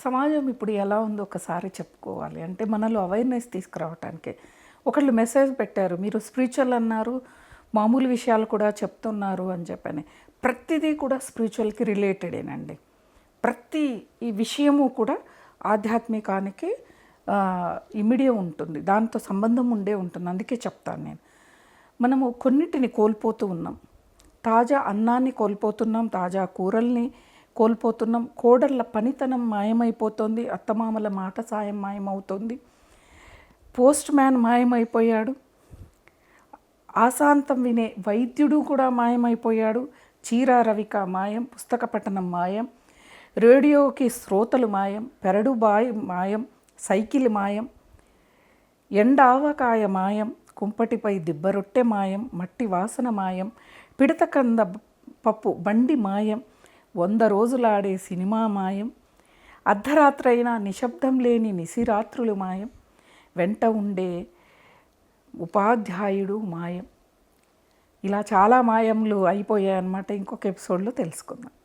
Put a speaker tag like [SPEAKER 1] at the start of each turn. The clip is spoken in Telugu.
[SPEAKER 1] సమాజం ఇప్పుడు ఎలా ఉందో ఒకసారి చెప్పుకోవాలి. అంటే మనలో అవేర్‌నెస్ తీసుకురావటానికే. ఒకళ్ళు మెసేజ్ పెట్టారు. మీరు స్పిరిచువల్ అన్నారు, మామూలు విషయాలు కూడా చెప్తున్నారు అని చెప్పని. ప్రతిదీ కూడా స్పిరిచువల్‌కి రిలేటెడేనండి. ప్రతి ఈ విషయము కూడా ఆధ్యాత్మికానికి ఇమిడి ఉంటుంది. దాంతో సంబంధం ఉండే ఉంటుంది. అందుకే చెప్తాను నేను. మనము కొన్నిటిని కోల్పోతూ ఉన్నాం. తాజా అన్నాన్ని కోల్పోతున్నాం, తాజా కూరల్ని కోల్పోతున్నాం, కోడళ్ళ పనితనం మాయమైపోతుంది, అత్తమామల మాట సాయం మాయమవుతుంది, పోస్ట్ మ్యాన్ మాయమైపోయాడు, ఆశాంతం వినే వైద్యుడు కూడా మాయమైపోయాడు, చీరా రవిక మాయం, పుస్తక పఠనం మాయం, రేడియోకి శ్రోతలు మాయం, పెరడు బాయి మాయం, సైకిల్ మాయం, ఎండావకాయ మాయం, కుంపటిపై దిబ్బరొట్టె మాయం, మట్టి వాసన మాయం, పిడతకంద పప్పు బండి మాయం, 100 రోజులాడే సినిమా మాయం, అర్ధరాత్రైనా నిశ్శబ్దం లేని నిశిరాత్రులు మాయం, వెంట ఉండే ఉపాధ్యాయుడు మాయం. ఇలా చాలా మాయములు అయిపోయాయి అన్నమాట. ఇంకొక ఎపిసోడ్లో తెలుసుకుందాం.